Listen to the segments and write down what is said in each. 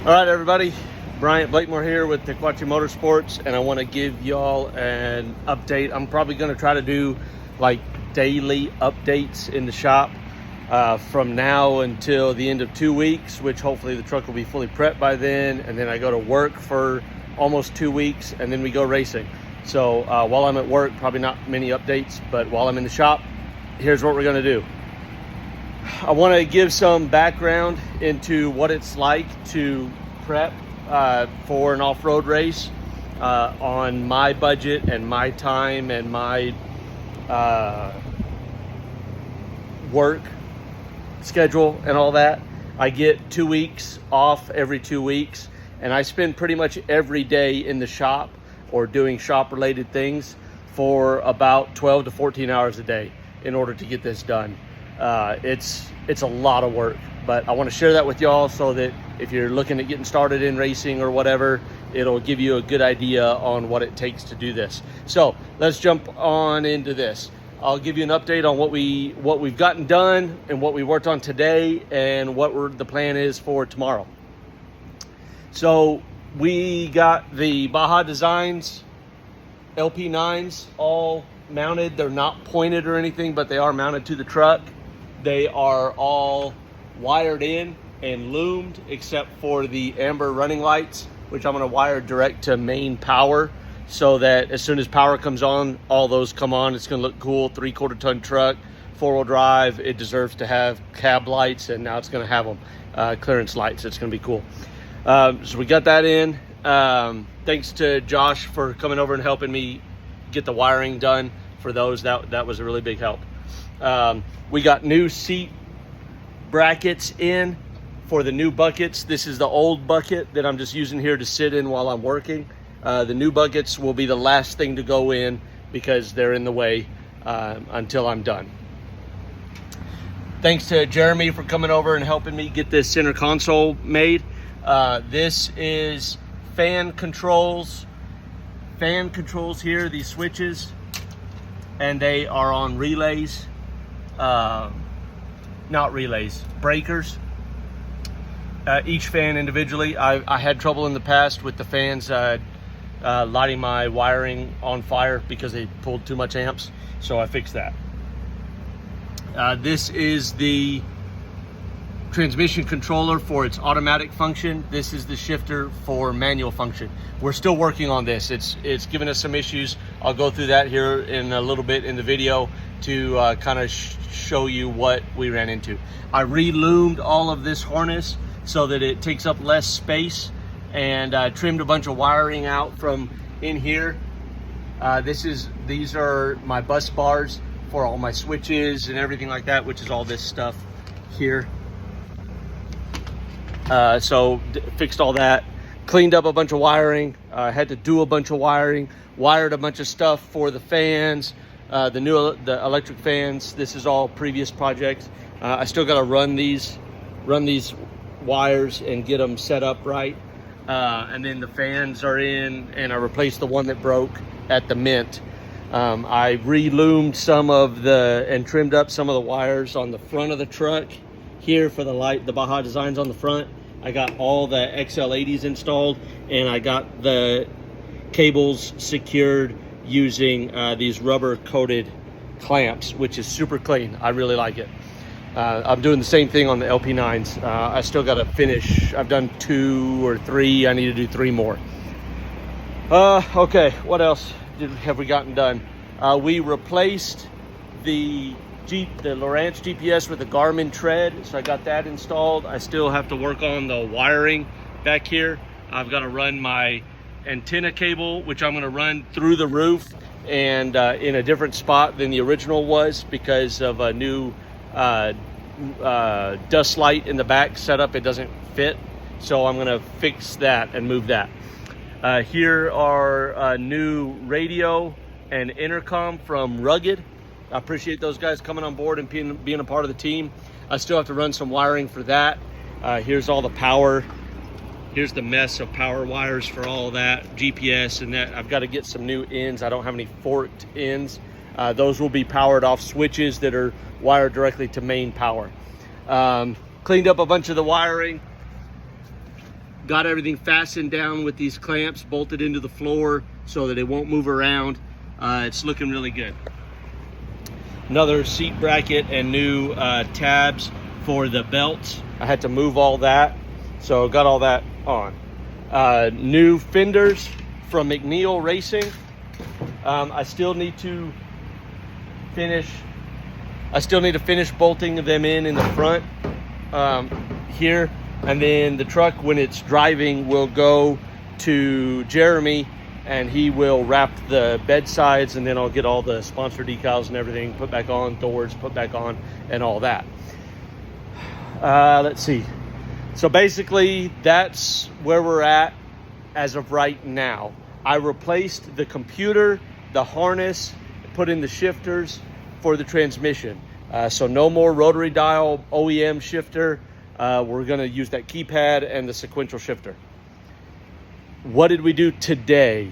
All right, everybody. Bryant Blakemore here with Tequachi Motorsports, and I want to give y'all an update. I'm probably going to try to do like daily updates in the shop from now until the end of 2 weeks, which hopefully the truck will be fully prepped by then. And then I go to work for almost 2 weeks, and then we go racing. So while I'm at work, probably not many updates, but while I'm in the shop, here's what we're going to do. I want to give some background into what it's like to prep for an off-road race on my budget and my time and my work schedule and all that. I get 2 weeks off every 2 weeks, and I spend pretty much every day in the shop or doing shop-related things for about 12 to 14 hours a day in order to get this done. It's a lot of work, but I want to share that with y'all so that if you're looking at getting started in racing or whatever, it'll give you a good idea on what it takes to do this. So let's jump on into this. I'll give you an update on what we've gotten done and what we worked on today and what the plan is for tomorrow. So we got the Baja Designs LP9s all mounted. They're not pointed or anything, but they are mounted to the truck. They are all wired in and loomed except for the amber running lights, which I'm going to wire direct to main power so that as soon as power comes on, all those come on. It's going to look cool. 3/4 ton truck, 4-wheel drive. It deserves to have cab lights, and now it's going to have them clearance lights. It's going to be cool. So we got that in. Thanks to Josh for coming over and helping me get the wiring done for those. That was a really big help. We got new seat brackets in for the new buckets. This is the old bucket that I'm just using here to sit in while I'm working. The new buckets will be the last thing to go in because they're in the way until I'm done. Thanks to Jeremy for coming over and helping me get this center console made. This is fan controls here, these switches, and they are on relays. Not relays, breakers. Each fan individually. I had trouble in the past with the fans lighting my wiring on fire because they pulled too much amps, so I fixed that. This is the transmission controller for its automatic function. This is the shifter for manual function. We're still working on this. It's given us some issues. I'll go through that here in a little bit in the video to kind of show you what we ran into. I re-loomed all of this harness so that it takes up less space, and trimmed a bunch of wiring out from in here. These are my bus bars for all my switches and everything like that, which is all this stuff here. So fixed all that, cleaned up a bunch of wiring, had to do a bunch of wiring, wired a bunch of stuff for the fans, the electric fans. This is all previous projects. I still got to run these wires and get them set up right. And then the fans are in, and I replaced the one that broke at the Mint. I re-loomed and trimmed up some of the wires on the front of the truck here for the Baja Designs on the front. I got all the XL80s installed, and I got the cables secured using these rubber coated clamps, which is super clean. I really like it. I'm doing the same thing on the LP9s. I still got to finish. I've done 2 or 3. I need to do 3 more. Okay, what else have we gotten done? We replaced the Lowrance GPS with the Garmin tread, so I got that installed. I still have to work on the wiring back here. I've got to run my antenna cable, which I'm going to run through the roof and in a different spot than the original was because of a new dust light in the back setup. It doesn't fit, so I'm going to fix that and move that. Here are a new radio and intercom from Rugged. I appreciate those guys coming on board and being a part of the team. I still have to run some wiring for that. Here's all the power. Here's the mess of power wires for all that, GPS and that. I've got to get some new ends. I don't have any forked ends. Those will be powered off switches that are wired directly to main power. Cleaned up a bunch of the wiring. got everything fastened down with these clamps, bolted into the floor so that it won't move around. It's looking really good. Another seat bracket and new tabs for the belts. I had to move all that, so got all that on. New fenders from McNeil Racing. I still need to finish bolting them in the front here, and then the truck, when it's driving, will go to Jeremy and he will wrap the bed sides, and then I'll get all the sponsor decals and everything put back on, doors put back on, and all that. Let's see. So basically that's where we're at as of right now. I replaced the computer, the harness, put in the shifters for the transmission. So no more rotary dial OEM shifter. We're gonna use that keypad and the sequential shifter. What did we do today?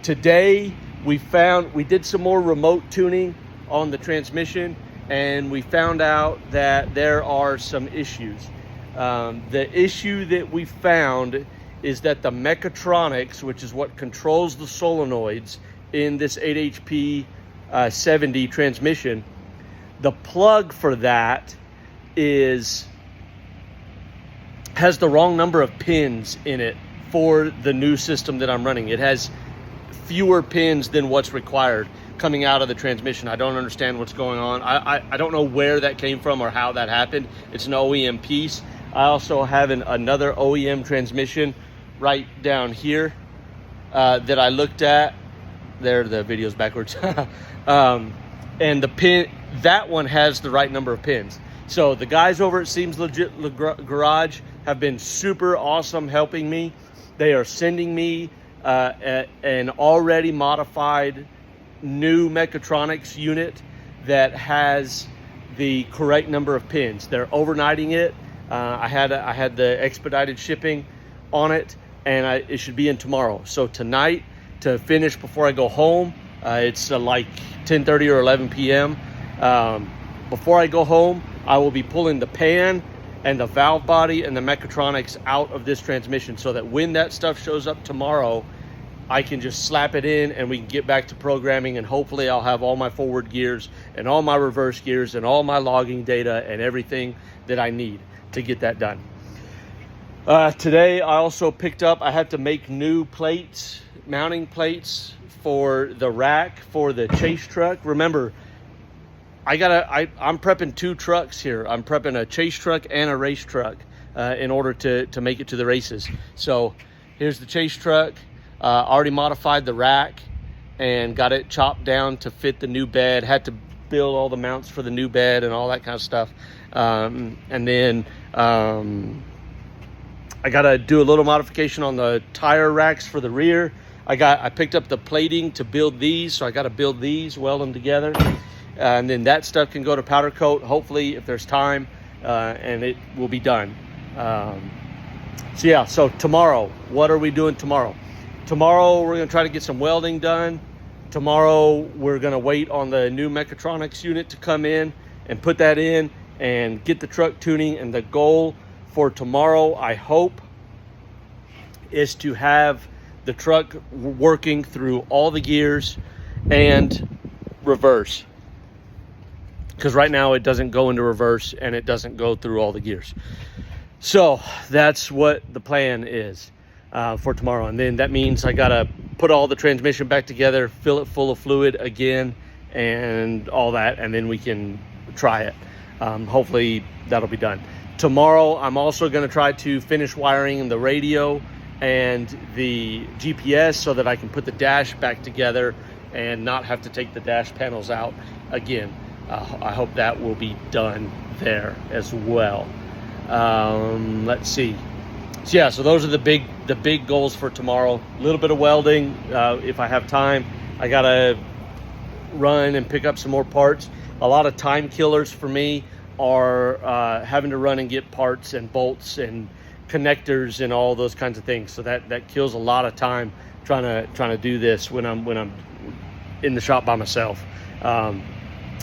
Today we did some more remote tuning on the transmission, and we found out that there are some issues. The issue that we found is that the mechatronics, which is what controls the solenoids in this 8HP 70 transmission, the plug for that has the wrong number of pins in it for the new system that I'm running. It has fewer pins than what's required coming out of the transmission. I don't understand what's going on. I don't know where that came from or how that happened. It's an OEM piece. I also have another OEM transmission right down here that I looked at. There, the video's backwards. And the pin, that one has the right number of pins. So the guys over at Seems Legit Garage have been super awesome helping me. They are sending me an already modified new mechatronics unit that has the correct number of pins. They're overnighting it. I had the expedited shipping on it, and it should be in tomorrow. So tonight, to finish before I go home, it's like 10:30 or 11 p.m. Before I go home, I will be pulling the pan and the valve body and the mechatronics out of this transmission, so that when that stuff shows up tomorrow, I can just slap it in and we can get back to programming, and hopefully I'll have all my forward gears and all my reverse gears and all my logging data and everything that I need to get that done. Today I also picked up, I had to make new plates, mounting plates for the rack for the chase truck. Remember, I'm prepping two trucks here. I'm prepping a chase truck and a race truck in order to make it to the races. So here's the chase truck. Already modified the rack and got it chopped down to fit the new bed. Had to build all the mounts for the new bed and all that kind of stuff. And then I got to do a little modification on the tire racks for the rear. I picked up the plating to build these, so I got to build these, weld them together. And then that stuff can go to powder coat, hopefully, if there's time, and it will be done. So tomorrow, what are we doing tomorrow? Tomorrow, we're going to try to get some welding done. Tomorrow, we're going to wait on the new mechatronics unit to come in and put that in and get the truck tuning. And the goal for tomorrow, I hope, is to have the truck working through all the gears and reverse. Because right now it doesn't go into reverse and it doesn't go through all the gears. So that's what the plan is for tomorrow. And then that means I gotta put all the transmission back together, fill it full of fluid again, and all that, and then we can try it. Hopefully that'll be done. Tomorrow I'm also gonna try to finish wiring the radio and the GPS so that I can put the dash back together and not have to take the dash panels out again. I hope that will be done there as well. Let's see. So those are the big goals for tomorrow. A little bit of welding if I have time. I gotta run and pick up some more parts. A lot of time killers for me are having to run and get parts and bolts and connectors and all those kinds of things. So that kills a lot of time trying to do this when I'm in the shop by myself.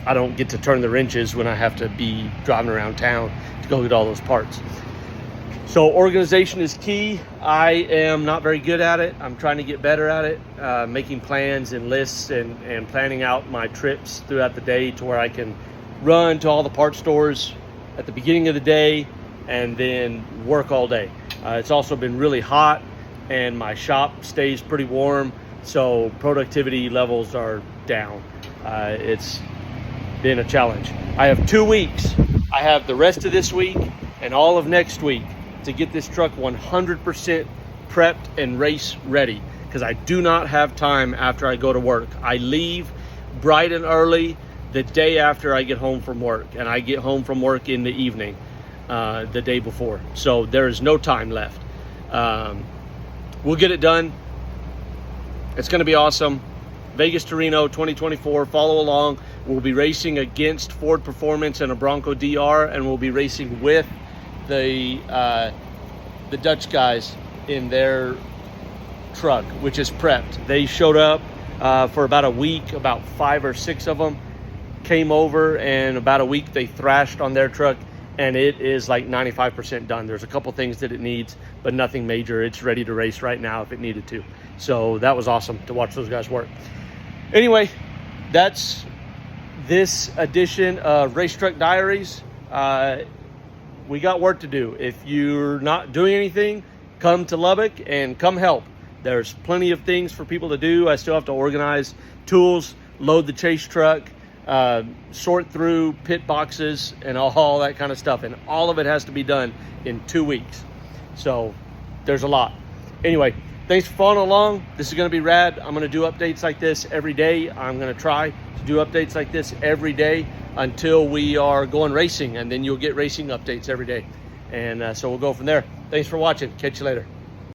I don't get to turn the wrenches when I have to be driving around town to go get all those parts. So organization is key. I am not very good at it. I'm trying to get better at it, making plans and lists and planning out my trips throughout the day to where I can run to all the parts stores at the beginning of the day and then work all day. It's also been really hot and my shop stays pretty warm, so productivity levels are down. It's been a challenge. I have 2 weeks. I have the rest of this week and all of next week to get this truck 100% prepped and race ready, because I do not have time after I go to work. I leave bright and early the day after I get home from work, and I get home from work in the evening the day before. So there is no time left. We'll get it done. It's going to be awesome. Vegas to Reno 2024. Follow along. We'll be racing against Ford Performance and a Bronco DR, and we'll be racing with the Dutch guys in their truck, which is prepped. They showed up for about a week. About 5 or 6 of them came over, and about a week they thrashed on their truck, and it is like 95% done. There's a couple things that it needs, but nothing major. It's ready to race right now if it needed to. So that was awesome to watch those guys work. Anyway, that's this edition of Racetruck Diaries. We got work to do. If you're not doing anything, come to Lubbock and come help. There's plenty of things for people to do. I still have to organize tools, load the chase truck, sort through pit boxes and all that kind of stuff. And all of it has to be done in 2 weeks. So there's a lot. Anyway, thanks for following along. This is going to be rad. I'm going to do updates like this every day. I'm going to try to do updates like this every day until we are going racing, and then you'll get racing updates every day. And so we'll go from there. Thanks for watching. Catch you later.